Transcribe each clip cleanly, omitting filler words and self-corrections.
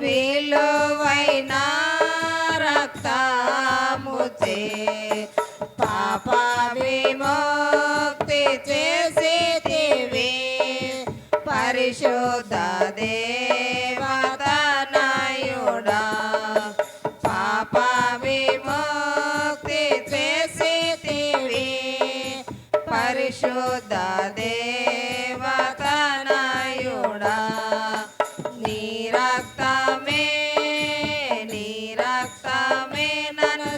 విలువైన రక్తముచే పాప విముక్తి చేసితివి పరిశుద్ధ దేవతనయుడా పాప విముక్తి చేసితివి పరిశుద్ధ దేవతనయుడా నీ రక్తమే నన్ను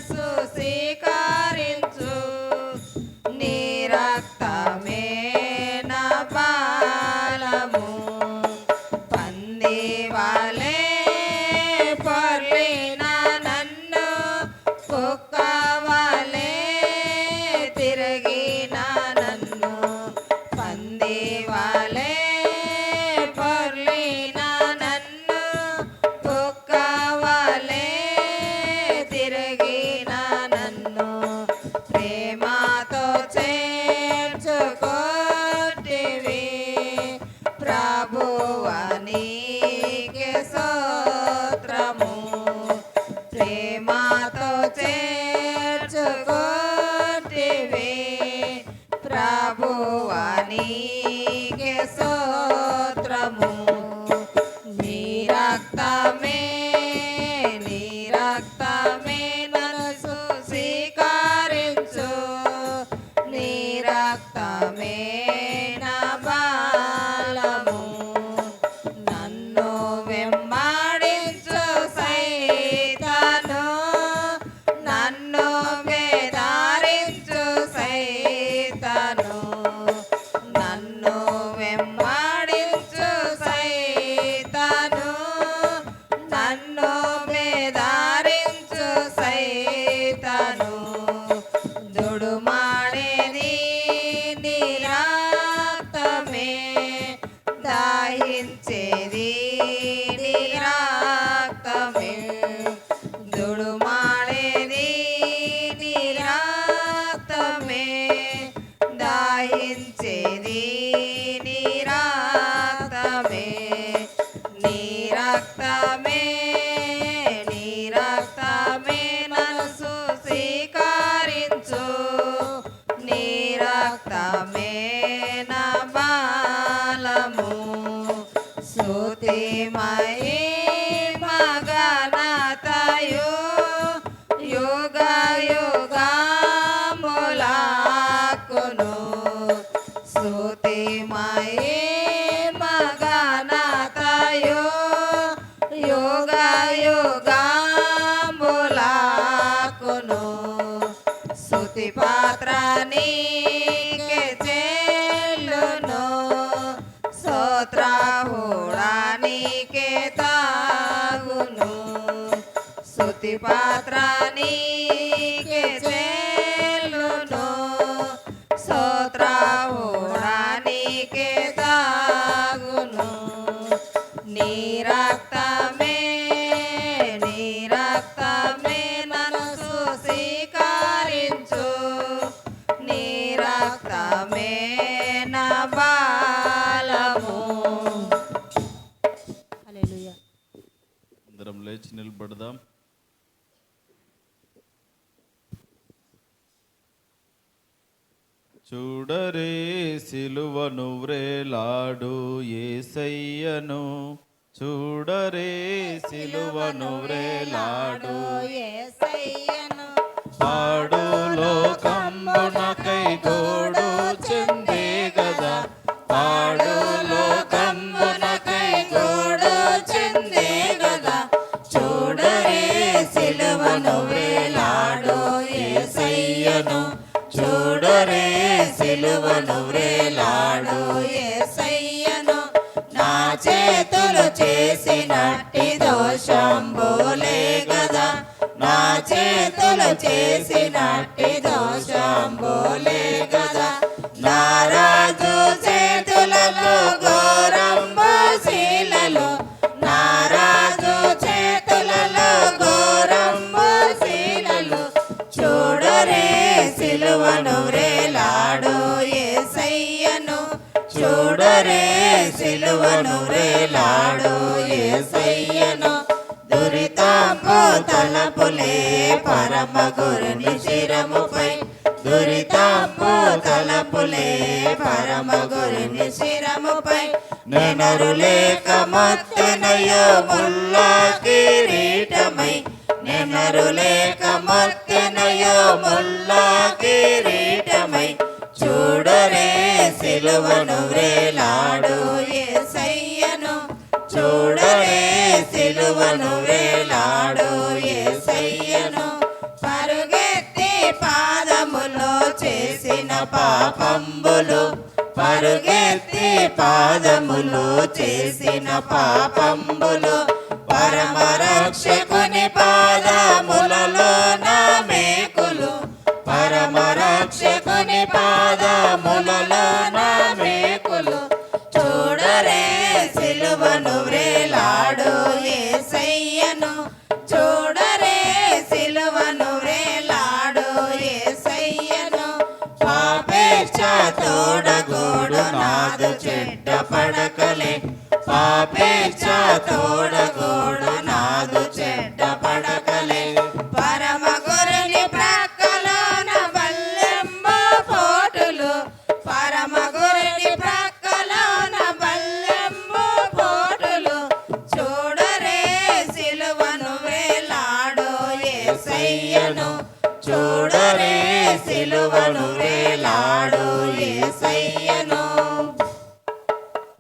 స్వీకరించు నీ రక్తమే నా బలము పంది వలె పొర్లిన నన్ను కుక్క వలె తిరిగిన నన్ను పంది వలె పొర్లిన నన్ను కుక్క వలె తిరిగిన నన్ను ప్రేమతో చేర్చుకోటివి ప్రభువా నీకే స్తోత్రము ప్రేమతో చేర్చుకోటివి ప్రభువా నీకే స్తోత్రము నీ రక్తమే నన్ను స్వీకరించు నీ రక్తమే నా బలము నన్ను వెంబడించు సైతాను నన్ను వేదారించు సైతాను నన్ను వెంబడించు సైతాను నన్ను వేదారించు సైతాను దుడుమాడేది నీ రక్తమే దాహించేది నీ రక్తమే దుడుమాడేది నీ రక్తమే దాహించేది నీ రక్తమే నీ రక్తమే నన్ను స్వీకరించు నీ రక్తమే నా బలము స్తుతిమయీ మగనతయు యుగ యుగములకును స్తుతిమయీ మగనతయు యుగ యుగములకును స్తుతి పాత్ర నీకే చెల్లును స్తోత్రహుడా నీకే తాగును స్తుతి పాత్ర నీకే చెల్లును స్తోత్రహుడా నీకే తాగును నీ రక్తమే నన్ను స్వీకరించు నీ రక్తమే నా బలము హల్లెలూయా అందరం లేచి నిలబడదాం చూడరే సిలువను వ్రేలాడు యేసయ్యను చూడరే సిలువను వ్రేలాడు యేసయ్యను పాడు లోకంబునకై గోడు చెందే గదా పాడు లోకంబునకై గోడు చెందే గదా చూడరే సిలువను వ్రేలాడు యేసయ్యను చూడరే సిలువను వ్రేలాడు యేసయ్యను నా చేతులు చేసినట్టి దోషంబులే గదా నా చేతులు చేసినట్టి దోషంబులే గదా నా రాజు చేతులలో ఘోరంబు శీలలు నా రాజు చేతులలో ఘోరంబు శీలలు చూడరే సిలువను వ్రేలాడు యేసయ్యను చూడరే సిలువను వ్రేలాడు యేసయ్యను తలపులే పరమ గురుని శిరముపై దురితము తలపులే పరమ గురుని శిరముపై నెనరులేక మత్తెనయో ముల్లా కిరీటమై నెనరులేక మత్తెనయో ముల్లా కిరీటమై చూడరే సిలువను వ్రేలాడు యేసయ్యను చూడరే సిలువను వేలాడు యేసయ్యను పరుగెత్తి పాదములో చేసిన పాపంబులు పరుగెత్తి పాదములో చేసిన పాపంబులు పరమ రక్షకుని పాదములలో నా మేకులు పరమ రక్షకుని పాదములలో నా మేకులు చూడరే సిలువను వ్రేలాడు యేసయ్యను చూడరే సిలువను వ్రేలాడు యేసయ్యను పాపేచ్ఛ తోడగోడు నాదు చెడ్డ పడకలే పాపేచ్ఛ తోడగోడు నాదు చెడ్డ పడకలే పరమ గురుని ప్రక్కలోన బల్లెంబు పోటులు పరమ గురుని ప్రక్కలోన బల్లెంబు పోటులు చూడరే సిలువను వేలాడు యేసయ్యను చూడరే సిలువను వేలాడు యేసయ్యను.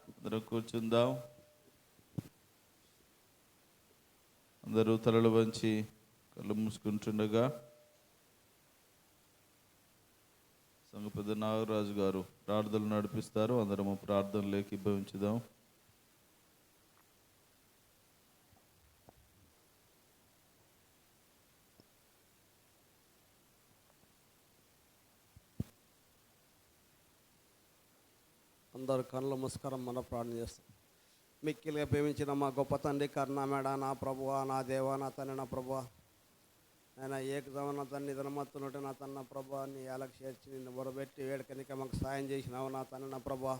అందరూ కూర్చుందాం. అందరూ తలలు వంచి కళ్ళు మూసుకుంటుండగా సంఘ పెద్ద నాగరాజు గారు ప్రార్థనలు నడిపిస్తారు. అందరము ప్రార్థనలోకి ఏకీభవించుదాం. అందరు కళ్ళ ముస్కరం మన ప్రార్థన చేస్తాం. మిక్కిలిగా ప్రేమించిన మా గొప్ప తండ్రి కరుణామేడ నా ప్రభువా నా దేవా నా తండ్రి నా ప్రభువా నేను ఏకదమ నా తండ్రి నిద్రమత్తున్నట్టు నా తన్న ప్రభా నీ ఏళ్ళకి చేర్చి నిన్ను బొరబెట్టి వేడుకనిక మాకు సాయం చేసినావు నా తండ్రి నా ప్రభా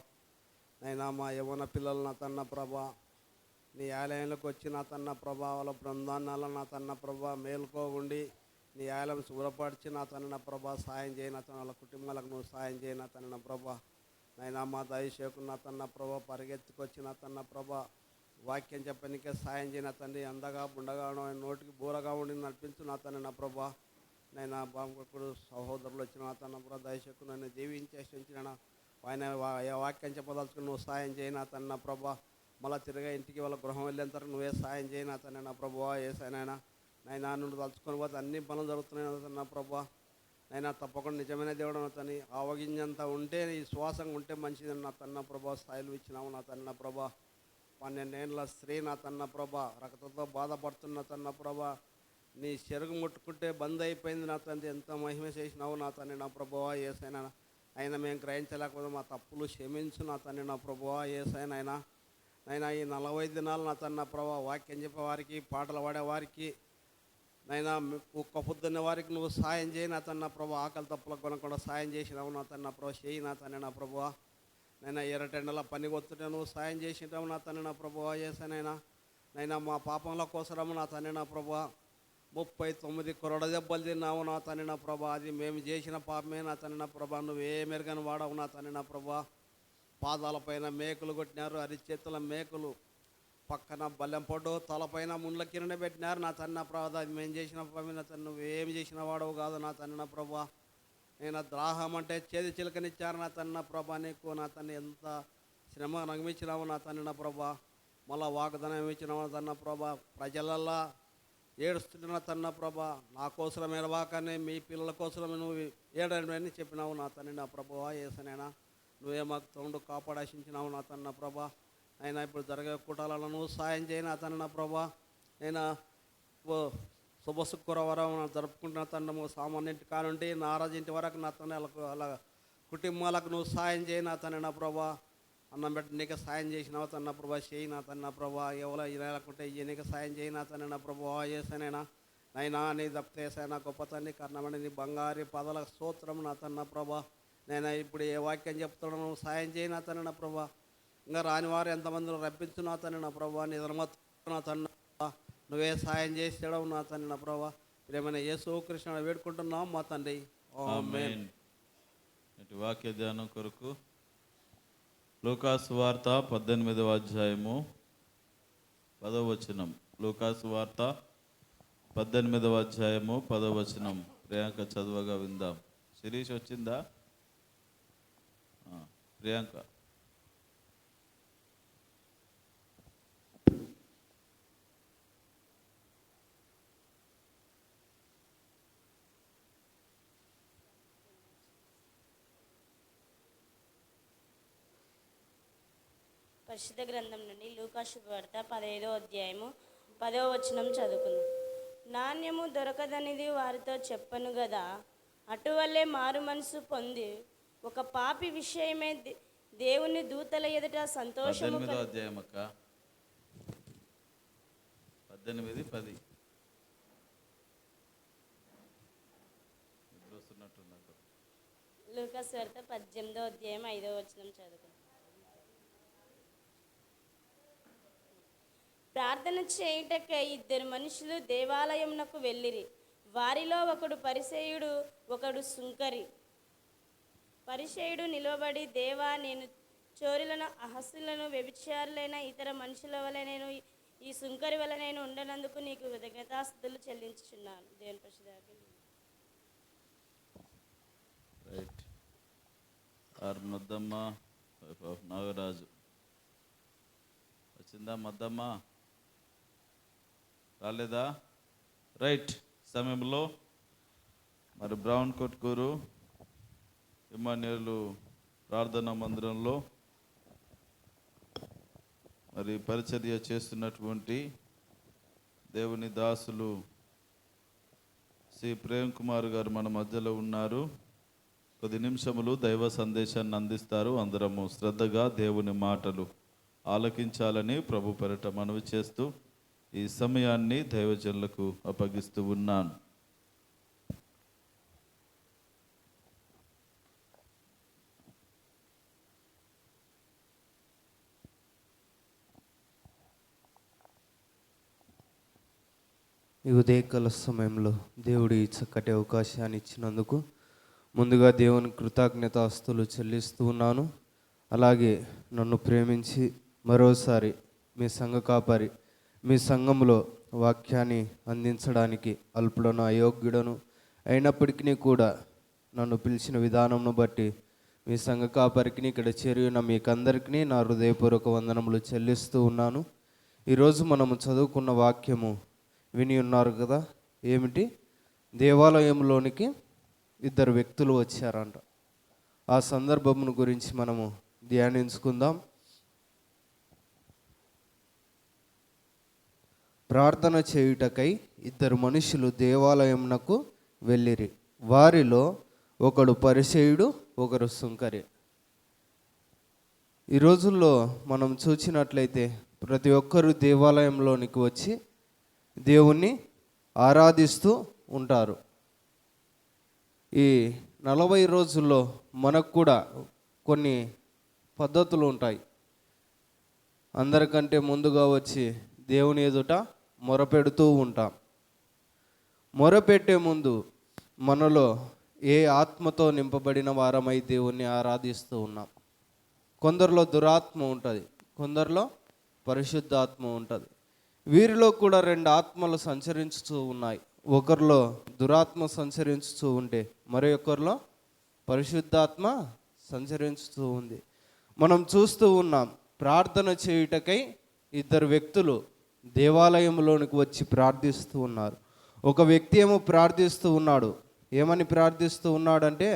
నైనా మా యవ్వన పిల్లలు నా తన్న ప్రభా నీ ఆలయంలోకి వచ్చి నా తన్న ప్రభా వాళ్ళ బృందాన్నాల నా తన్న ప్రభా మేలుకోగుండి నీ ఆలయం శుభ్రపరిచి నా తన్న నా ప్రభా సాయం చేయి నా తన వాళ్ళ కుటుంబాలకు నువ్వు సాయం చేయి నా తన్న నా ప్రభా నైనా మా దయచేకు నా తన్న ప్రభా పరిగెత్తుకొచ్చి నా తన్న ప్రభా వాక్యం చెప్పనికే సాయం చేయన తండ్రి అందగా బుండగా నోటికి బూరగా ఉండి నడిపించు నా తన నా ప్రభా నేను బాబుకుడు సహోదరులు వచ్చిన నా తన ప్రభా దయచేకు నన్ను దీవించేసి ఉంచిన ఆయన వాక్యం చెప్పదలుచుకుని నువ్వు సాయం చేయనా తన నా ప్రభా మళ్ళీ తిరిగా ఇంటికి వాళ్ళ గృహం వెళ్ళేంతరకు నువ్వే సాయం చేయనా తన నా ప్రభా ఏసైనా నైనా నువ్వు తలుచుకొని పోతే అన్ని పనులు జరుగుతున్నాయి నా ప్రభా నైనా తప్పకుండా నిజమైన దేవుడు తని ఆవగింజంత ఉంటే ఈ శ్వాసంగా ఉంటే మంచిదని నా తన్న ప్రభా స్థాయిలు ఇచ్చినావు నా తన్న ప్రభా 12 ఏళ్ళ స్త్రీ నా తన్న ప్రభా రక్తంతో బాధపడుతున్న తన్న ప్రభా నీ చెరుగు ముట్టుకుంటే బంద్ అయిపోయింది నా తండ్రి ఎంత మహిమ చేసినావు నా తండ్రి నా ప్రభువా ఏసైనా అయినా మేము గ్రహించలేకపోతే మా తప్పులు క్షమించు నా తండ్రి నా ప్రభువా ఏసైనా నైనా ఈ 40 దినాలు నా తన్న ప్రభా వాక్యం చెప్పేవారికి పాటలు పాడేవారికి నైనా ఒక్క పొద్దున్న వారికి నువ్వు సాయం చేయి నా తన్న ప్రభా ఆకలి తప్పులకు కొనకుండా సాయం చేసినావు నా తన్న ప్రభా చేయి నా తండ్రి నా ప్రభువా నైనా ఎర్రటెండల పని కొత్తుంటే నువ్వు సాయం చేసినావు నా తండ్రి నా ప్రభువా ఏసైనా నైనా మా పాపంల కోసరము నా తండ్రి నా ప్రభువా 39 కొరడ దెబ్బలు తిన్నావు నా తండ్రి నా ప్రభా అది మేము చేసిన పాపమే నా తండ్రి నా ప్రభా నువ్వు ఏ మెరుగని వాడవు నా తండ్రి నా ప్రభా పాదాలపైన మేకులు కొట్టినారు అరిచేతుల మేకులు పక్కన బల్లెం పొడ్డు తలపైన ముండ్ల కిరణ పెట్టినారు నా తన్న ప్రభా అది మేము చేసిన పని నా తను నువ్వేమి చేసిన వాడవు కాదు నా తన్న ప్రభా నేను ద్రాహం అంటే చేతి చిలకనిచ్చారు నా తన్న ప్రభా నీకు నా తను ఎంత శ్రమ నగమిచ్చినావు నా తన్న ప్రభా మళ్ళా వాగ్దానం ఇచ్చినావు నా తన్న ప్రభా ప్రజలల్లా ఏడుస్తున్న తన్న ప్రభా నా కోసరం ఎడవాకనే మీ పిల్లల కోసమే నువ్వు ఏడని చెప్పినావు నా తన్ని నా ప్రభువా ఏసనైనా నువ్వే మాకు తోడు కాపాడాశించినావు నా తన్న ప్రభా అయినా ఇప్పుడు జరిగే కూటాలలో నువ్వు సాయం చేయను అతను నా ప్రభా నేను శుభ శుక్రవారం జరుపుకుంటున్న తండ్రి సామాన్యింటి కానుండి నారాజింటి వరకు నా తన అలా కుటుంబాలకు నువ్వు సాయం చేయను అతను నా ప్రభా అన్నం పెట్టి నీకు సాయం చేసినావు తన ప్రభా చేయి నా తన ప్రభా ఎవరో ఇలాకుంటే నీకు సాయం చేయను అతను నా ప్రభా ఏసైనా నైనా నీ దప్తేసైనా గొప్ప తండ్రి కర్ణమని నీ బంగారు పదల స్తోత్రం నా తన ప్రభా నేను ఇప్పుడు ఏ వాక్యం చెప్తాడో నువ్వు సాయం చేయను అతను నా ప్రభా ఇంకా రాని వారు ఎంతమందిని రప్పించు నా తండ్రి నా ప్రభా నీ ధర్మత్వం నా తండ్రి నువ్వే సాయం చేసాడవు నా తండ్రి నా ప్రభా ప్రేమైన యేసు కృష్ణ వేడుకుంటున్నాం మా తండ్రి. ఆమేన్. ఆమేన్. ఇటు వాక్య ధ్యానం కొరకు లూకాసు వార్త 18వ అధ్యాయము 10వ వచనం. లూకాసు వార్త 18వ అధ్యాయము 10వ వచనం. ప్రియాంక చదవగా విందాం. శిరీష్ వచ్చిందా? ప్రియాంక. పరిశుద్ధ గ్రంథం నుండి లూకా శుభవార్త 15వ అధ్యాయము 10వ వచనం చదువుకుందాం. నాణ్యము దొరకదనిది వారితో చెప్పను గదా, అటువల్లే మారు మనసు పొంది ఒక పాపి విషయమే దేవుని దూతల ఎదుట సంతోషము 18వ అధ్యాయం అక్క. 18:10 లూకా శుభవార్త 18వ అధ్యాయం 5వ వచనం చదువుకుందాం. ప్రార్థన చేయుటకై ఇద్దరు మనుషులు దేవాలయమునకు వెళ్ళిరి. వారిలో ఒకడు పరిసయ్యుడు, ఒకడు సుంకరి. పరిసయ్యుడు నిలబడి, దేవా, నేను చోరులను, అహస్సులను, వ్యభిచారులైన ఇతర మనుషుల వల్ల నేను ఈ సుంకరి వల్ల నేను ఉండనందుకు నీకు కృతజ్ఞతాస్తుతులు చెల్లించుచున్నాను. దేవుని పరిశుద్ధ రైట్. ఆర్ మద్దమ్మ నాగరాజు వచ్చిందా? మద్దమ్మ రాలేదా? రైట్. సమయంలో మరి బ్రౌన్ కొట్కూరు ఇమాన్యులు ప్రార్థనా మందిరంలో మరి పరిచర్య చేస్తున్నటువంటి దేవుని దాసులు శ్రీ ప్రేమ్ కుమార్ గారు మన మధ్యలో ఉన్నారు. కొద్ది నిమిషములు దైవ సందేశాన్ని అందిస్తారు. అందరము శ్రద్ధగా దేవుని మాటలు ఆలకించాలని ప్రభు పేరిట మనవి చేస్తూ ఈ సమయాన్ని దైవజనులకు అప్పగిస్తూ ఉన్నాను. ఈ ఉదయకాల సమయంలో దేవుడు ఈ చక్కటి అవకాశాన్ని ఇచ్చినందుకు ముందుగా దేవుని కృతజ్ఞతాస్తుతులు చెల్లిస్తూ ఉన్నాను. అలాగే నన్ను ప్రేమించి మరోసారి మీ సంఘ కాపరి, మీ సంఘంలో వాక్యాన్ని అందించడానికి అల్పుడను, అయోగ్యుడను అయినప్పటికీ కూడా నన్ను పిలిచిన విధానంను బట్టి మీ సంఘ కాపరికి ఇక్కడ చేరిన మీకందరికీ నా హృదయపూర్వక వందనములు చెల్లిస్తూ ఉన్నాను. ఈరోజు మనము చదువుకున్న వాక్యము విని ఉన్నారు కదా. ఏమిటి? దేవాలయంలోనికి ఇద్దరు వ్యక్తులు వచ్చారంట. ఆ సందర్భమును గురించి మనము ధ్యానించుకుందాం. ప్రార్థన చేయుటకై ఇద్దరు మనుషులు దేవాలయమునకు వెళ్ళిరి. వారిలో ఒకడు పరిసయ్యుడు, ఒకరు సుంకరి. ఈ రోజుల్లో మనం చూసినట్లయితే ప్రతి ఒక్కరూ దేవాలయంలోనికి వచ్చి దేవుణ్ణి ఆరాధిస్తూ ఉంటారు. ఈ 40 రోజుల్లో మనకు కూడా కొన్ని పద్ధతులు ఉంటాయి. అందరికంటే ముందుగా వచ్చి దేవుని ఎదుట మొరపెడుతూ ఉంటాం. మొరపెట్టే ముందు మనలో ఏ ఆత్మతో నింపబడిన వారమై దేవుణ్ణి ఆరాధిస్తూ ఉన్నాం. కొందరిలో దురాత్మ ఉంటుంది, కొందరిలో పరిశుద్ధాత్మ ఉంటుంది. వీరిలో కూడా 2 ఆత్మలు సంచరించుతూ ఉన్నాయి. ఒకరిలో దురాత్మ సంచరించుతూ ఉంటే మరొకరిలో పరిశుద్ధాత్మ సంచరించుతూ ఉంది. మనం చూస్తూ ఉన్నాం. ప్రార్థన చేయుటకై ఇద్దరు వ్యక్తులు దేవాలయంలోనికి వచ్చి ప్రార్థిస్తూ ఉన్నారు. ఒక వ్యక్తి ఏమో ప్రార్థిస్తూ ఉన్నాడు. ఏమని ప్రార్థిస్తూ ఉన్నాడంటే,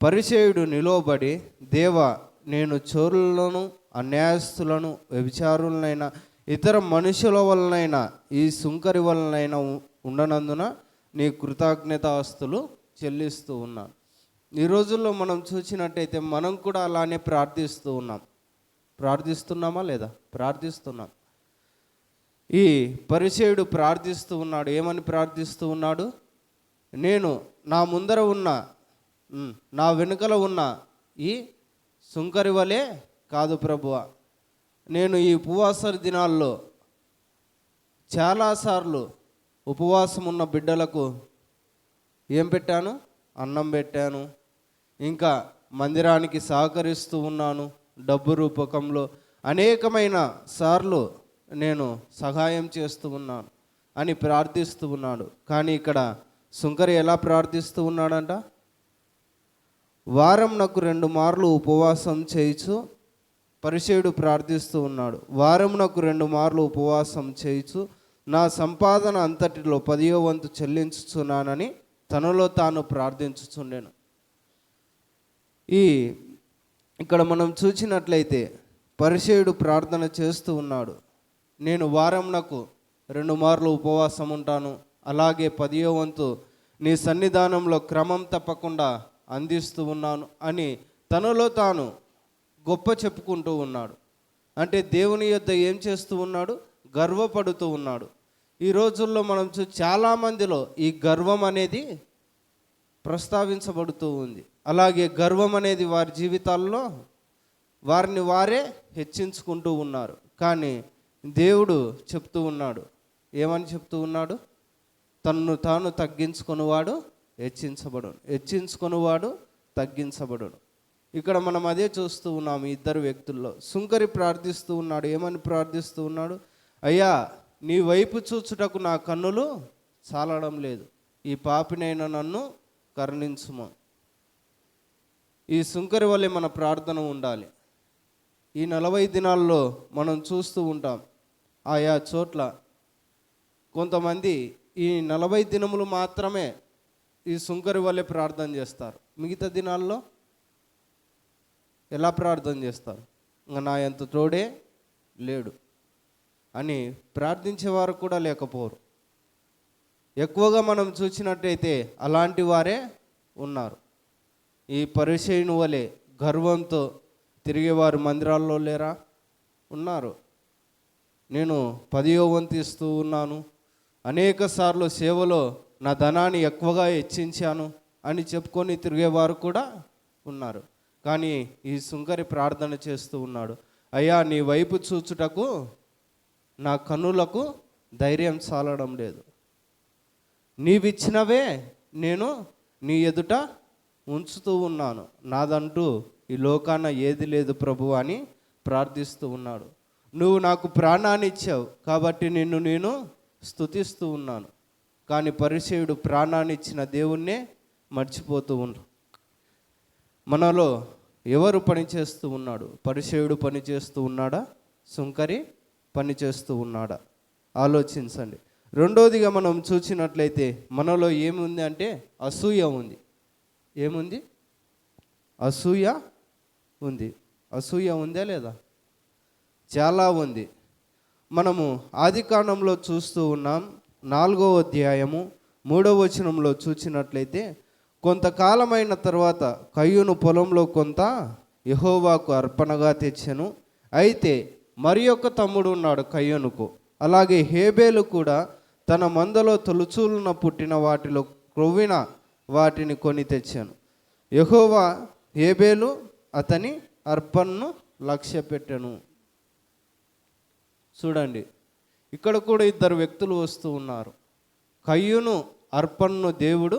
పరిసయ్యుడు నిలవబడి, దేవా, నేను చోరులను, అన్యాయస్తులను, వ్యభిచారులనైనా ఇతర మనుషుల వలనైనా ఈ సుంకరి వలనైనా ఉండనందున నీ కృతజ్ఞతాస్తుతులు చెల్లిస్తూ ఉన్నాను. ఈ రోజుల్లో మనం చూసినట్టయితే మనం కూడా అలానే ప్రార్థిస్తూ ఉన్నాం. ప్రార్థిస్తున్నామా లేదా? ప్రార్థిస్తున్నాం. ఈ పరిసయ్యుడు ప్రార్థిస్తూ ఉన్నాడు. ఏమని ప్రార్థిస్తూ ఉన్నాడు? నేను నా ముందర ఉన్న, నా వెనుకల ఉన్న ఈ సుంకరి వలె కాదు ప్రభువా. నేను ఈ ఉపవాస దినాల్లో చాలాసార్లు ఉపవాసం ఉన్న బిడ్డలకు ఏం పెట్టాను? అన్నం పెట్టాను. ఇంకా మందిరానికి సహకరిస్తూ ఉన్నాను. డబ్బు రూపకంలో అనేకమైన సార్లు నేను సహాయం చేస్తూ ఉన్నాను అని ప్రార్థిస్తూ ఉన్నాడు. కానీ ఇక్కడ సుంకరి ఎలా ప్రార్థిస్తూ ఉన్నాడంట? వారం నాకు 2 మార్లు ఉపవాసం చేయించు. పరిసయ్యుడు ప్రార్థిస్తూ ఉన్నాడు, వారం నాకు 2 మార్లు ఉపవాసం చేయించు, నా సంపాదన అంతటిలో 10వ వంతు చెల్లించుచున్నానని తనలో తాను ప్రార్థించుచుండెను. ఇక్కడ మనం చూసినట్లయితే పరిసయ్యుడు ప్రార్థన చేస్తూ ఉన్నాడు, నేను వారం నాకు 2 మార్లు ఉపవాసం ఉంటాను, అలాగే 10వ వంతు నీ సన్నిధానంలో క్రమం తప్పకుండా అందిస్తూ ఉన్నాను అని తనలో తాను గొప్ప చెప్పుకుంటూ ఉన్నాడు. అంటే దేవుని యొద్ద ఏం చేస్తూ ఉన్నాడు? గర్వపడుతూ ఉన్నాడు. ఈ రోజుల్లో మనం చాలామందిలో ఈ గర్వం అనేది ప్రస్తావించబడుతూ ఉంది. అలాగే గర్వం అనేది వారి జీవితాల్లో వారిని వారే హెచ్చించుకుంటూ ఉన్నారు. కానీ దేవుడు చెప్తూ ఉన్నాడు, ఏమని చెప్తూ ఉన్నాడు? తన్ను తాను తగ్గించుకునేవాడు హెచ్చించబడును, హెచ్చించుకునేవాడు తగ్గించబడును. ఇక్కడ మనం అదే చూస్తూ ఉన్నాము. ఇద్దరు వ్యక్తుల్లో సుంకరి ప్రార్థిస్తూ ఉన్నాడు. ఏమని ప్రార్థిస్తూ ఉన్నాడు? అయ్యా, నీ వైపు చూచుటకు నా కన్నులు చాలడం లేదు, ఈ పాపినైనా నన్ను కరుణించుము. ఈ సుంకరి వల్లే మన ప్రార్థన ఉండాలి. ఈ 40 దినాల్లో మనం చూస్తూ ఉంటాం, ఆయా చోట్ల కొంతమంది ఈ 40 దినములు మాత్రమే ఈ సుంకరి వల్లే ప్రార్థన చేస్తారు. మిగతా దినాల్లో ఎలా ప్రార్థన చేస్తారు? ఇంకా నా ఎంత తోడే లేడు అని ప్రార్థించేవారు కూడా లేకపోరు. ఎక్కువగా మనం చూసినట్టయితే అలాంటి వారే ఉన్నారు. ఈ పరిసయ్యుని వలె గర్వంతో తిరిగేవారు మందిరాల్లో లేరా? ఉన్నారు. నేను 10వ వంతు ఇస్తూ ఉన్నాను, అనేక సార్లు సేవలో నా ధనాన్ని ఎక్కువగా హెచ్చించాను అని చెప్పుకొని తిరిగేవారు కూడా ఉన్నారు. కానీ ఈ సుంకరి ప్రార్థన చేస్తూ ఉన్నాడు, అయ్యా, నీ వైపు చూచుటకు నా కన్నులకు ధైర్యం చాలడం లేదు, నీవిచ్చినవే నేను నీ ఎదుట ఉంచుతూ ఉన్నాను, నాదంటూ ఈ లోకాన ఏది లేదు ప్రభు అని ప్రార్థిస్తూ ఉన్నాడు. నువ్వు నాకు ప్రాణాన్ని ఇచ్చావు కాబట్టి నిన్ను నేను స్తుతిస్తూ ఉన్నాను. కానీ పరిసయ్యుడు ప్రాణాన్ని ఇచ్చిన దేవుణ్ణే మర్చిపోతూ ఉన్నాడు. మనలో ఎవరు పని చేస్తూ ఉన్నాడు? పరిసయ్యుడు పని చేస్తూ ఉన్నాడా? సుంకరి పని చేస్తూ ఉన్నాడా? ఆలోచించండి. రెండోదిగా మనం చూసినట్లయితే మనలో ఏముంది అంటే అసూయ ఉంది. ఏముంది? అసూయ ఉంది. అసూయ ఉందా లేదా? చాలా ఉంది. మనము ఆదికాండంలో చూస్తూ ఉన్నాం, 4వ అధ్యాయము 3వ వచనంలో చూసినట్లయితే, కొంతకాలమైన తర్వాత కయ్యూను పొలంలో కొంత యెహోవాకు అర్పణగా తెచ్చెను. అయితే మరి ఒక తమ్ముడు ఉన్నాడు కయ్యూనుకు. అలాగే హేబేలు కూడా తన మందలో తొలుచూలున పుట్టిన వాటిలో క్రొవ్విన వాటిని కొని తెచ్చాను. యెహోవా హేబేలు అతని అర్పణను లక్ష్యపెట్టెను. చూడండి, ఇక్కడ కూడా ఇద్దరు వ్యక్తులు వస్తూ ఉన్నారు. కయ్యూను అర్పణను దేవుడు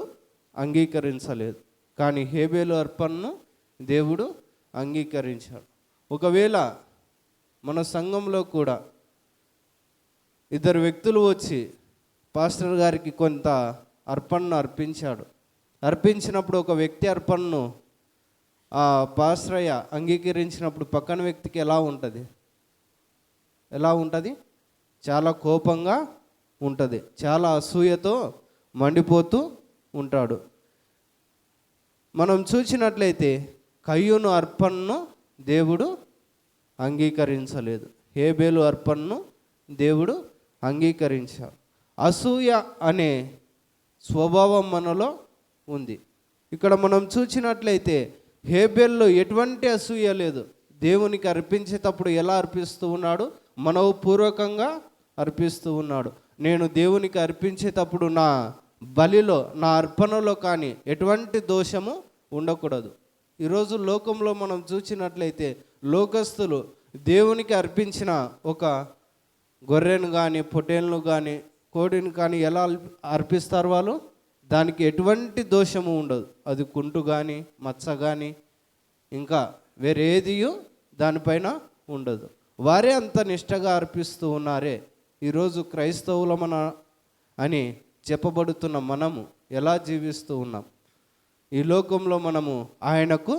అంగీకరించలేదు, కానీ హేబేలు అర్పణను దేవుడు అంగీకరించాడు. ఒకవేళ మన సంఘంలో కూడా ఇద్దరు వ్యక్తులు వచ్చి పాస్టర్ గారికి కొంత అర్పణను అర్పించినప్పుడు ఒక వ్యక్తి అర్పణను ఆ పాస్టరయ్య అంగీకరించినప్పుడు పక్కన వ్యక్తికి ఎలా ఉంటుంది? చాలా కోపంగా ఉంటుంది, చాలా అసూయతో మండిపోతూ ఉంటాడు. మనం చూసినట్లయితే కయ్యూను అర్పణను దేవుడు అంగీకరించలేదు, హేబేలు అర్పణను దేవుడు అంగీకరించాడు. అసూయ అనే స్వభావం మనలో ఉంది. ఇక్కడ మనం చూసినట్లయితే హేబేల్లో ఎటువంటి అసూయ లేదు. దేవునికి అర్పించేటప్పుడు ఎలా అర్పిస్తూ ఉన్నాడు? మనోపూర్వకంగా అర్పిస్తూ ఉన్నాడు. నేను దేవునికి అర్పించేటప్పుడు నా బలిలో, నా అర్పణలో కానీ ఎటువంటి దోషము ఉండకూడదు. ఈరోజు లోకంలో మనం చూసినట్లయితే లోకస్తులు దేవునికి అర్పించిన ఒక గొర్రెను కానీ పొట్టేలను కానీ కోడిని కానీ ఎలా అర్పిస్తారు వాళ్ళు? దానికి ఎటువంటి దోషము ఉండదు. అది కుంటు కానీ మచ్చ కానీ ఇంకా వేరేదియు దానిపైన ఉండదు. వారే అంత నిష్టగా అర్పిస్తూ ఉన్నారే. ఈరోజు క్రైస్తవులమన అని చెప్పబడుతున్న మనము ఎలా జీవిస్తూ ఉన్నాం? ఈ లోకంలో మనము ఆయనకు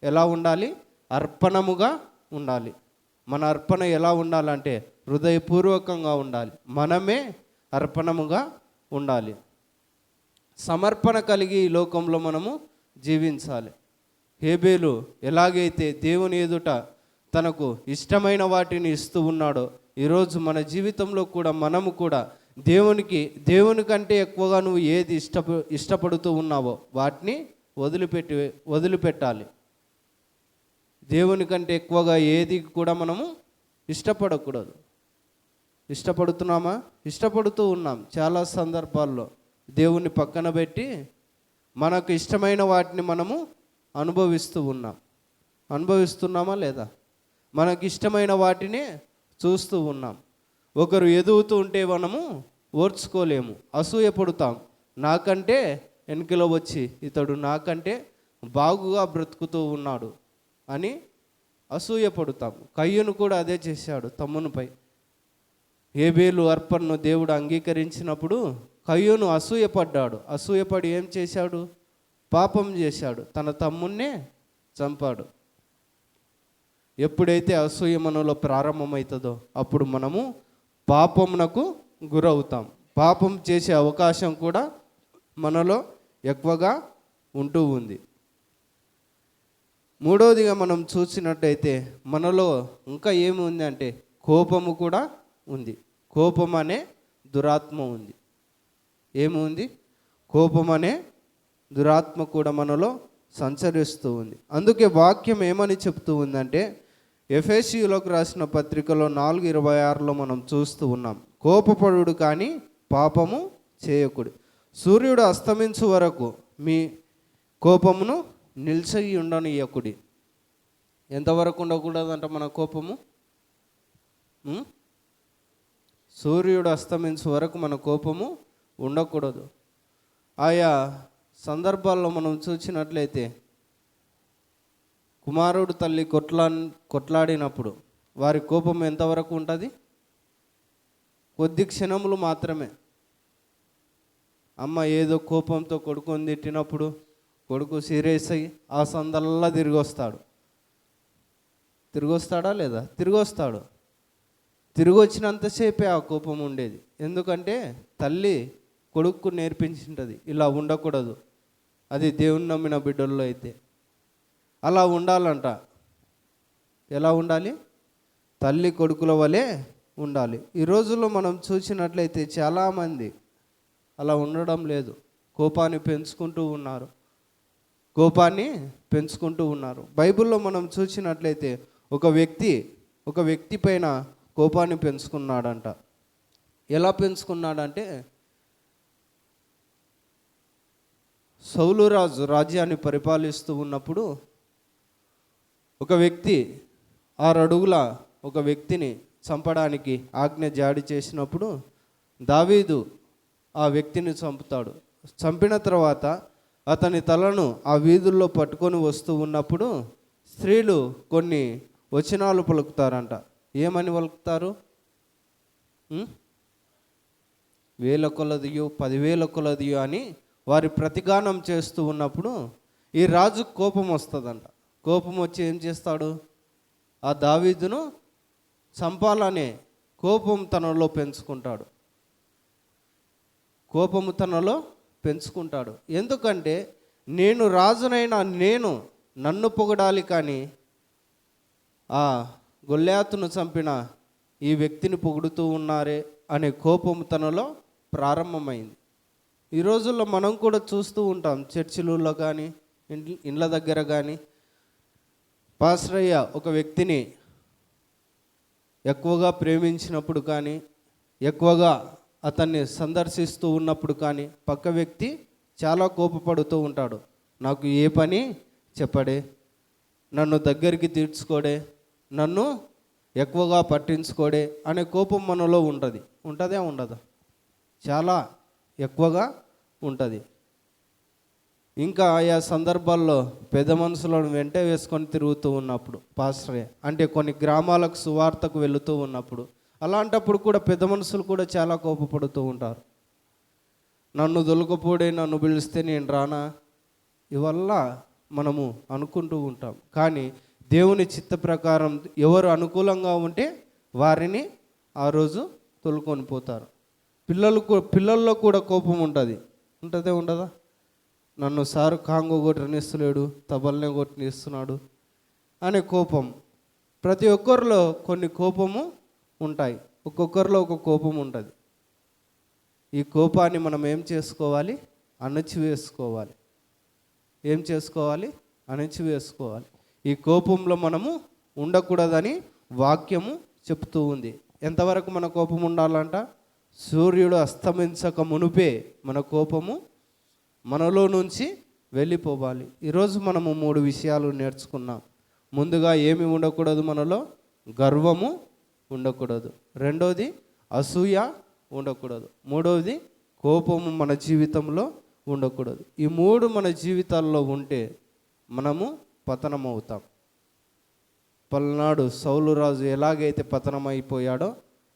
ఎలా ఉండాలి? అర్పణముగా ఉండాలి. మన అర్పణ ఎలా ఉండాలంటే హృదయపూర్వకంగా ఉండాలి. మనమే అర్పణముగా ఉండాలి. సమర్పణ కలిగి ఈ లోకంలో మనము జీవించాలి. హేబేలు ఎలాగైతే దేవుని ఎదుట తనకు ఇష్టమైన వాటిని ఇస్తూ ఉన్నాడో, ఈరోజు మన జీవితంలో కూడా మనము కూడా దేవుని కంటే ఎక్కువగా నువ్వు ఏది ఇష్టపడుతూ ఉన్నావో వాటిని వదిలిపెట్టాలి. దేవుని కంటే ఎక్కువగా ఏది కూడా మనము ఇష్టపడకూడదు. ఇష్టపడుతున్నామా? ఇష్టపడుతూ ఉన్నాం. చాలా సందర్భాల్లో దేవుని పక్కన పెట్టి మనకు ఇష్టమైన వాటిని మనము అనుభవిస్తున్నామా లేదా? మనకి ఇష్టమైన వాటిని చూస్తూ ఉన్నాం. ఒకరు ఎదుగుతూ ఉంటే మనము ఓర్చుకోలేము, అసూయపడుతాం. నాకంటే వెనుకలో వచ్చి ఇతడు నాకంటే బాగుగా బ్రతుకుతూ ఉన్నాడు అని అసూయపడుతాం. కయ్యూను కూడా అదే చేశాడు తమ్మునిపై. హేబేలు అర్పణను దేవుడు అంగీకరించినప్పుడు కయ్యూను అసూయపడ్డాడు. అసూయపడి ఏం చేశాడు? పాపం చేశాడు. తన తమ్మున్నే చంపాడు. ఎప్పుడైతే అసూయ మనలో ప్రారంభమవుతుందో అప్పుడు మనము పాపమునకు గురవుతాం. పాపం చేసే అవకాశం కూడా మనలో ఎక్కువగా ఉంటూ ఉంది. మూడవదిగా మనం చూసినట్టయితే మనలో ఇంకా ఏమి ఉంది అంటే కోపము కూడా ఉంది. కోపం అనే దురాత్మ ఉంది. ఏముంది? కోపం అనే దురాత్మ కూడా మనలో సంచరిస్తూ ఉంది. అందుకే వాక్యం ఏమని చెప్తూ ఉందంటే ఎఫెసీయులకు రాసిన పత్రికలో 4:26లో మనం చూస్తూ ఉన్నాం. కోపపడుడు కానీ పాపము చేయకుడు. సూర్యుడు అస్తమించు వరకు మీ కోపమును నిలిచి ఉండనియకుడి. ఎంతవరకు ఉండకూడదంట మన కోపము? సూర్యుడు అస్తమించు వరకు మన కోపము ఉండకూడదు. ఆయా సందర్భాల్లో మనం చూసినట్లయితే కుమారుడు తల్లి కొట్లాడినప్పుడు వారి కోపం ఎంతవరకు ఉంటుంది? కొద్ది క్షణములు మాత్రమే. అమ్మ ఏదో కోపంతో కొడుకుని తిట్టినప్పుడు కొడుకు సీరియస్ అయ్యి ఆ సందల్లా తిరిగి వస్తాడా లేదా? తిరిగి వస్తాడు. తిరిగి వచ్చినంతసేపే ఆ కోపం ఉండేది. ఎందుకంటే తల్లి కొడుకు నేర్పించింటుంది ఇలా ఉండకూడదు. అది దేవుని నమ్మిన బిడ్డల్లో అయితే అలా ఉండాలంట. ఎలా ఉండాలి? తల్లి కొడుకుల వలె ఉండాలి. ఈ రోజుల్లో మనం చూసినట్లయితే చాలామంది అలా ఉండడం లేదు. కోపాన్ని పెంచుకుంటూ ఉన్నారు. బైబిల్లో మనం చూసినట్లయితే ఒక వ్యక్తి పైన కోపాన్ని పెంచుకున్నాడంట. ఎలా పెంచుకున్నాడంటే సౌలు రాజు రాజ్యాన్ని పరిపాలిస్తూ ఉన్నప్పుడు ఒక వ్యక్తి 6 అడుగుల ఒక వ్యక్తిని చంపడానికి ఆజ్ఞ జారీ చేసినప్పుడు దావీదు ఆ వ్యక్తిని చంపుతాడు. చంపిన తర్వాత అతని తలను ఆ వీధుల్లో పట్టుకొని వస్తూ ఉన్నప్పుడు స్త్రీలు కొన్ని వచనాలు పలుకుతారంట. ఏమని పలుకుతారు? 1000 కొలదియో 10,000 కొలదియో అని వారి ప్రతిగానం చేస్తూ ఉన్నప్పుడు ఈ రాజు కోపం వస్తుందంట. కోపం వచ్చి ఏం చేస్తాడు? ఆ దావీదును చంపాలనే కోపం తనలో పెంచుకుంటాడు. ఎందుకంటే నేను రాజునైనా నన్ను పొగడాలి కానీ ఆ గొల్యాతును చంపిన ఈ వ్యక్తిని పొగుడుతూ ఉన్నారే అనే కోపం తనలో ప్రారంభమైంది. ఈ రోజుల్లో మనం కూడా చూస్తూ ఉంటాం. చర్చిలలో కానీ ఇండ్ల దగ్గర కానీ పాస్రయ్య ఒక వ్యక్తిని ఎక్కువగా ప్రేమించినప్పుడు కానీ ఎక్కువగా అతన్ని సందర్శిస్తూ ఉన్నప్పుడు కానీ పక్క వ్యక్తి చాలా కోపపడుతూ ఉంటాడు. నాకు ఏ పని చెప్పడే, నన్ను దగ్గరికి తీర్చుకోడే, నన్ను ఎక్కువగా పట్టించుకోడే అనే కోపం మనలో ఉంటుందా? చాలా ఎక్కువగా ఉంటుంది. ఇంకా ఆయా సందర్భాల్లో పెద్ద మనుషులను వెంట వేసుకొని తిరుగుతూ ఉన్నప్పుడు, పాస్టరే అంటే కొన్ని గ్రామాలకు సువార్తకు వెళుతూ ఉన్నప్పుడు, అలాంటప్పుడు కూడా పెద్ద మనుషులు కూడా చాలా కోపపడుతూ ఉంటారు. నన్ను దొలకపోడే నన్ను పిలిస్తే నేను రానా, ఇవల్ల మనము అనుకుంటూ ఉంటాం. కానీ దేవుని చిత్త ప్రకారం ఎవరు అనుకూలంగా ఉంటే వారిని ఆ రోజు తొలుకొని పోతారు. పిల్లల్లో కూడా కోపం ఉంటుంది, ఉంటుందే ఉండదా? నన్ను సారు కాంగో కొట్టనిస్తలేడు, తబల్నే కొట్టనిస్తున్నాడు అనే కోపం. ప్రతి ఒక్కరిలో కొన్ని కోపము ఉంటాయి, ఒక్కొక్కరిలో ఒక కోపం ఉంటుంది. ఈ కోపాన్ని మనం ఏం చేసుకోవాలి? అణచివేసుకోవాలి. ఏం చేసుకోవాలి? అణచివేసుకోవాలి. ఈ కోపంలో మనము ఉండకూడదని వాక్యము చెప్తూ ఉంది. ఎంతవరకు మన కోపం ఉండాలంట? సూర్యుడు అస్తమించక మునుపే మన కోపము మనలో నుంచి వెళ్ళిపోవాలి. ఈరోజు మనము 3 విషయాలు నేర్చుకున్నాం. ముందుగా ఏమి ఉండకూడదు? మనలో గర్వము ఉండకూడదు. రెండోది అసూయ ఉండకూడదు. మూడవది కోపము మన జీవితంలో ఉండకూడదు. ఈ 3 మన జీవితాల్లో ఉంటే మనము పతనమవుతాం. పల్నాడు సౌలు రాజు ఎలాగైతే పతనమైపోయాడో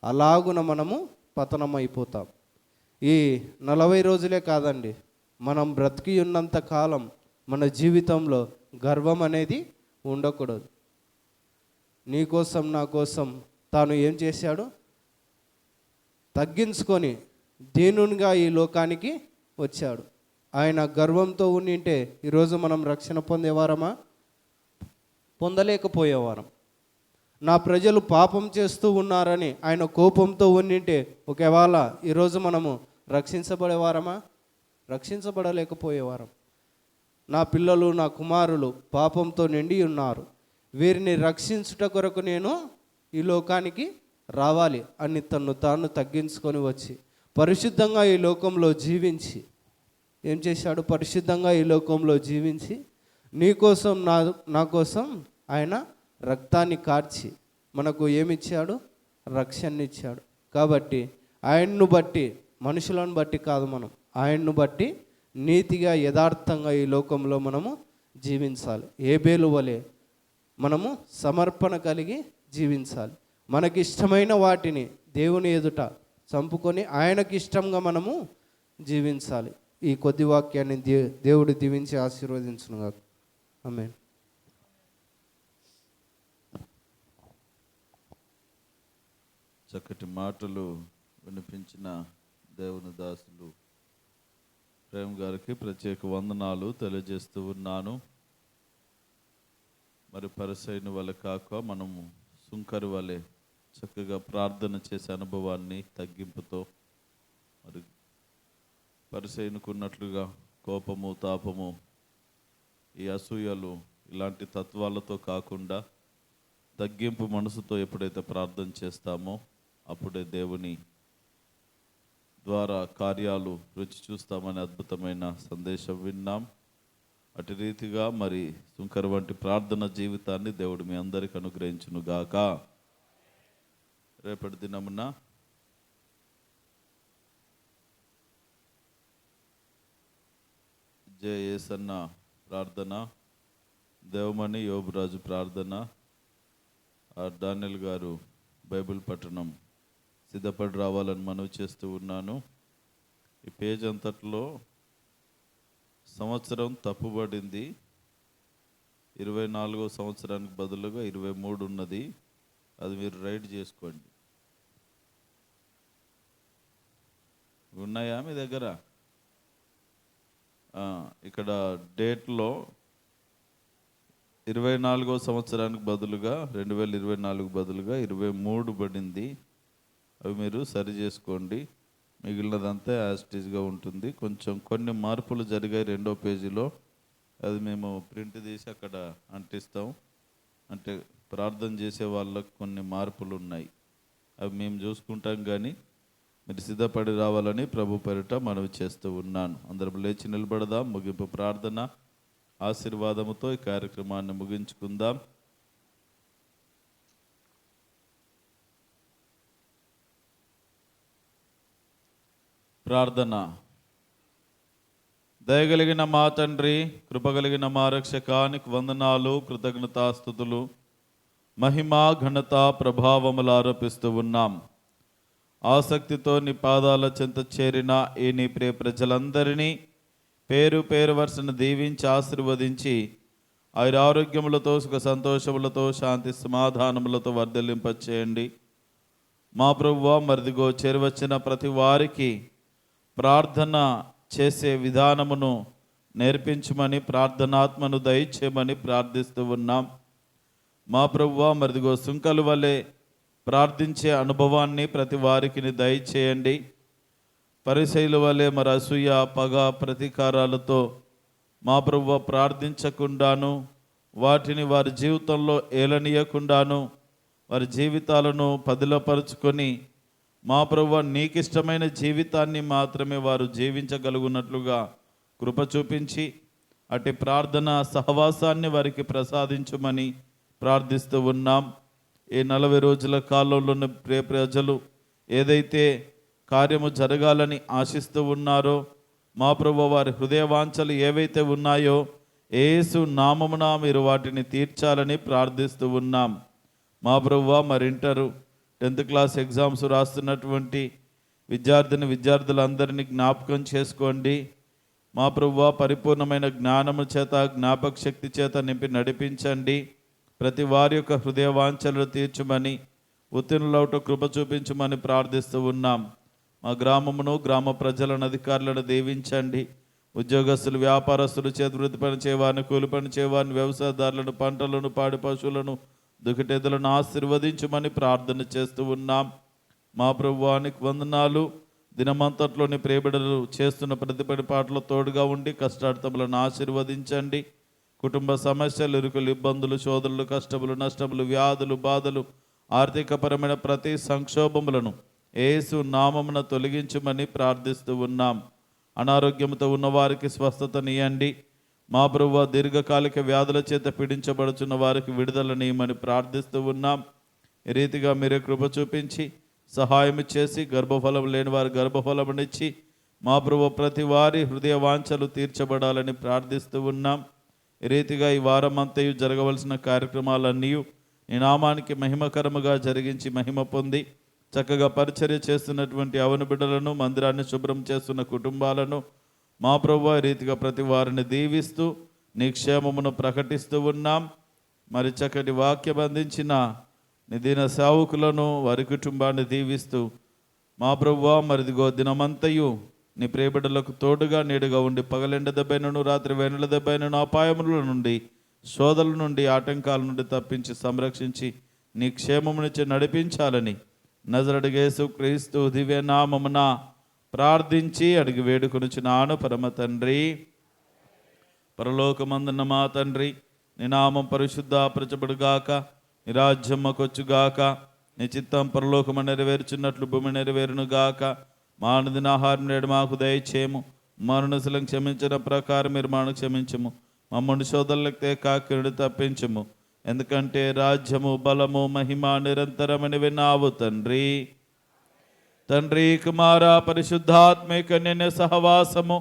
అలాగున మనము పతనమైపోతాం. ఈ 40 రోజులే కాదండి, మనం బ్రతికి ఉన్నంత కాలం మన జీవితంలో గర్వం అనేది ఉండకూడదు. నీ కోసం నా కోసం తాను ఏం చేశాడు? తగ్గించుకొని దీనునిగా ఈ లోకానికి వచ్చాడు. ఆయన గర్వంతో ఉండింటే ఈరోజు మనం రక్షణ పొందేవారమా? పొందలేకపోయేవారం. నా ప్రజలు పాపం చేస్తూ ఉన్నారని ఆయన కోపంతో ఉండింటే ఒకవేళ ఈరోజు మనము రక్షించబడేవారమా? రక్షించబడలేకపోయేవారం. నా పిల్లలు, నా కుమారులు పాపంతో నిండి ఉన్నారు, వీరిని రక్షించుట కొరకు నేను ఈ లోకానికి రావాలి అని తను తాను తగ్గించుకొని వచ్చి పరిశుద్ధంగా ఈ లోకంలో జీవించి ఏం చేశాడు? పరిశుద్ధంగా ఈ లోకంలో జీవించి నీ కోసం నా కోసం ఆయన రక్తాన్ని కార్చి మనకు ఏమిచ్చాడు? రక్షణనిచ్చాడు. కాబట్టి ఆయన్ను బట్టి, మనుషులను బట్టి కాదు, మనం ఆయన్ను బట్టి నీతిగా యథార్థంగా ఈ లోకంలో మనము జీవించాలి. ఏబేలు వలె మనము సమర్పణ కలిగి జీవించాలి. మనకి ఇష్టమైన వాటిని దేవుని ఎదుట చంపుకొని ఆయనకి ఇష్టంగా మనము జీవించాలి. ఈ కొద్ది వాక్యాన్ని దేవుడు దీవించి ఆశీర్వదించునుగాక. ఆమేన్. చక్కటి మాటలు వినిపించిన దేవుని దాసులు ప్రేమ్ గారికి ప్రత్యేక వందనాలు తెలియజేస్తూ ఉన్నాను. మరి పరిసైన వల్ల కాక మనము సుంకరి వలె చక్కగా ప్రార్థన చేసే అనుభవాన్ని తగ్గింపుతో, మరి పరిసైనుకున్నట్లుగా కోపము, తాపము, ఈ అసూయలు ఇలాంటి తత్వాలతో కాకుండా తగ్గింపు మనసుతో ఎప్పుడైతే ప్రార్థన చేస్తామో అప్పుడే దేవుని ద్వారా కార్యాలు రుచి చూస్తామని అద్భుతమైన సందేశం విన్నాం. అటు రీతిగా మరి సుంకర వంటి ప్రార్థన జీవితాన్ని దేవుడు మీ అందరికి అనుగ్రహించును గాక. రేపటి దినమున జేఎసన్న ప్రార్థన, దేవమణి యోబురాజు ప్రార్థన, డానియల్ గారు బైబిల్ పఠనం సిద్ధపడి రావాలని మనవి చేస్తూ ఉన్నాను. ఈ పేజ్ అంతట్లో సంవత్సరం తప్పుబడింది, 24వ సంవత్సరానికి బదులుగా 23 ఉన్నది. అది మీరు రైట్ చేసుకోండి. ఉన్నాయా మీ దగ్గర? ఇక్కడ డేట్లో 24వ సంవత్సరానికి బదులుగా 2024 బదులుగా 23 పడింది. అవి మీరు సరి చేసుకోండి. మిగిలినదంతా యాస్టీజ్గా ఉంటుంది. కొంచెం కొన్ని మార్పులు జరిగాయి 2వ పేజీలో. అది మేము ప్రింట్ తీసి అక్కడ అంటిస్తాం. అంటే ప్రార్థన చేసే వాళ్ళకు కొన్ని మార్పులు ఉన్నాయి, అవి మేము చూసుకుంటాం. కానీ మీరు సిద్ధపడి రావాలని ప్రభు పేరిట మనవి చేస్తూ ఉన్నాను. అందరం లేచి నిలబడదాం. ముగింపు ప్రార్థన ఆశీర్వాదముతో ఈ కార్యక్రమాన్ని ముగించుకుందాం. ప్రార్థన. దయగలిగిన మా తండ్రి, కృపగలిగిన మా రక్షకానికి వందనాలు, కృతజ్ఞతాస్తుతులు, మహిమ, ఘనత, ప్రభావములు ఆరోపిస్తూ ఉన్నాం. ఆసక్తితో నీ పాదాల చెంత చేరిన ఈ నీ ప్రియ ప్రజలందరినీ పేరు పేరు వరుసను దీవించి ఆశీర్వదించి ఆరోగ్యములతో, సుఖ సంతోషములతో, శాంతి సమాధానములతో వర్ధిల్లింపచేయండి. మా ప్రభువా, మరిదిగో చేరువచ్చిన ప్రతి వారికి ప్రార్థన చేసే విధానమును నేర్పించమని, ప్రార్థనాత్మను దయచేయమని ప్రార్థిస్తూ ఉన్నాం. మా ప్రభువా, మరిదిగో సుంకలు వలె ప్రార్థించే అనుభవాన్ని ప్రతి వారికి దయచేయండి. పరిసయ్యుల వలె మరి అసూయ, పగ, ప్రతీకారాలతో మా ప్రభువా ప్రార్థించకుండాను, వాటిని వారి జీవితంలో ఏలనీయకుండాను వారి జీవితాలను పదిలపరుచుకొని మా ప్రభువా నీకిష్టమైన జీవితాన్ని మాత్రమే వారు జీవించగలుగునట్లుగా కృప చూపించి అటు ప్రార్థన సహవాసాన్ని వారికి ప్రసాదించమని ప్రార్థిస్తూ ఉన్నాం. ఈ 40 రోజుల కాలంలోని ప్రజలు ఏదైతే కార్యము జరగాలని ఆశిస్తూ ఉన్నారో మా ప్రభువా, వారి హృదయవాంఛలు ఏవైతే ఉన్నాయో యేసు నామమున మీరు వాటిని తీర్చాలని ప్రార్థిస్తూ ఉన్నాం. మా ప్రభువా, మరి ఇంటరు 10th క్లాస్ ఎగ్జామ్స్ రాస్తున్నటువంటి విద్యార్థులందరినీ జ్ఞాపకం చేసుకోండి. మా ప్రభువా, పరిపూర్ణమైన జ్ఞానము చేత, జ్ఞాపక శక్తి చేత నింపి నడిపించండి. ప్రతి వారి యొక్క హృదయ వాంఛలను తీర్చమని, ఉత్తీర్ణులౌట కృప చూపించమని ప్రార్థిస్తూ ఉన్నాం. మా గ్రామమును, గ్రామ ప్రజలను, అధికారులను దీవించండి. ఉద్యోగస్తులు, వ్యాపారస్తులు, చేతివృత్తి పని చేయవారిని, కూలి పని చేయవారిని, వ్యవసాయదారులను, పంటలను, పాడి పశువులను, దుఃఖటెదలను ఆశీర్వదించమని ప్రార్థన చేస్తూ ఉన్నాం. మా ప్రభువానికి వందనాలు. దినమంతట్లోని ప్రియబిడలు చేస్తున్న ప్రతి పాటలో తోడుగా ఉండి కష్టార్థములను ఆశీర్వదించండి. కుటుంబ సమస్యలు, ఇరుకులు, ఇబ్బందులు, శోధనలు, కష్టములు, నష్టములు, వ్యాధులు, బాధలు, ఆర్థికపరమైన ప్రతి సంక్షోభములను యేసు నామమున తొలగించమని ప్రార్థిస్తూ ఉన్నాం. అనారోగ్యంతో ఉన్నవారికి స్వస్థతనియండి. మా ప్రభువా, దీర్ఘకాలిక వ్యాధుల చేత పీడించబడుచున్న వారికి విడుదలనీయమని ప్రార్థిస్తూ ఉన్నాం. ఈ రీతిగా మీరే కృప చూపించి సహాయం చేసి గర్భఫలం లేని వారి గర్భఫలమునిచ్చి మా ప్రభువా ప్రతి వారి హృదయ వాంఛలు తీర్చబడాలని ప్రార్థిస్తూ ఉన్నాం. ఈ రీతిగా ఈ వారమంతయు జరగవలసిన కార్యక్రమాలన్నీ ఈ నామానికి మహిమకరముగా జరిగించి మహిమ పొంది చక్కగా పరిచర్య చేస్తున్నటువంటి అవని బిడ్డలను, మందిరాన్ని శుభ్రం చేస్తున్న కుటుంబాలను మా ప్రభువా ఈ రీతిగా ప్రతి వారిని దీవిస్తూ నీ క్షేమమును ప్రకటిస్తూ ఉన్నాం. మరి చక్కటి వాక్యం అందించిన నీ దీన సేవకులను, వారి కుటుంబాన్ని దీవిస్తూ మా ప్రభువా మరిదిగో దినమంతయు నీ ప్రియబిడ్డలకు తోడుగా నీడుగా ఉండి పగలెండ దెబ్బైనను, రాత్రి వెనుల దెబ్బైనను, అపాయముల నుండి, శోధల నుండి, ఆటంకాల నుండి తప్పించి సంరక్షించి నీ క్షేమమునిచ్చి నడిపించాలని నజరేయుడగు యేసు క్రీస్తు దివ్య నామమున ప్రార్థించి అడిగి వేడుకొనుచున్నాను పరమ తండ్రి. పరలోకమందున్న మా తండ్రి, నీ నామం పరిశుద్ధపరచబడుగాక, నీ రాజ్యం మాకొచ్చుగాక, నీ చిత్తం పరలోకము నెరవేర్చున్నట్లు భూమి నెరవేరునుగాక. మా అనుదిన ఆహారం నేడు మాకు దయచేయము. మరణశిలం క్షమించిన ప్రకారం మీరు మాను క్షమించము. మమ్మల్ని శోధనలకు తేకాకినుడు తప్పించము. ఎందుకంటే రాజ్యము, బలము, మహిమ నిరంతరమని విన్నావు తండ్రి. తండ్రి, కుమార, పరిశుద్ధాత్మిక నిన్య సహవాసము,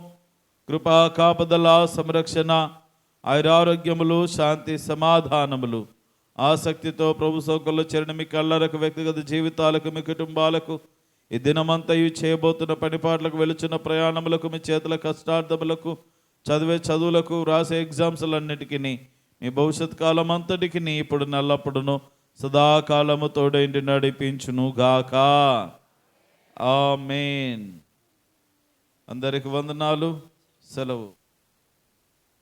కృపా, కాపుదల, సంరక్షణ, ఆయురారోగ్యములు, శాంతి సమాధానములు ఆసక్తితో ప్రభు సౌకర్యంలో చేరిన మీ కళ్ళరకు, వ్యక్తిగత జీవితాలకు, మీ కుటుంబాలకు, ఈ దినమంతయు చేయబోతున్న పనిపాట్లకు, వెలుచున్న ప్రయాణములకు, మీ చేతుల కష్టార్థములకు, చదివే చదువులకు, రాసే ఎగ్జామ్స్లన్నిటికీ, మీ భవిష్యత్ కాలం అంతటికి ఇప్పుడు నల్లప్పుడును సదాకాలము తోడైండి నడిపించును గాక. ఆమేన్. అందరికి వందనాలు. సెలవు.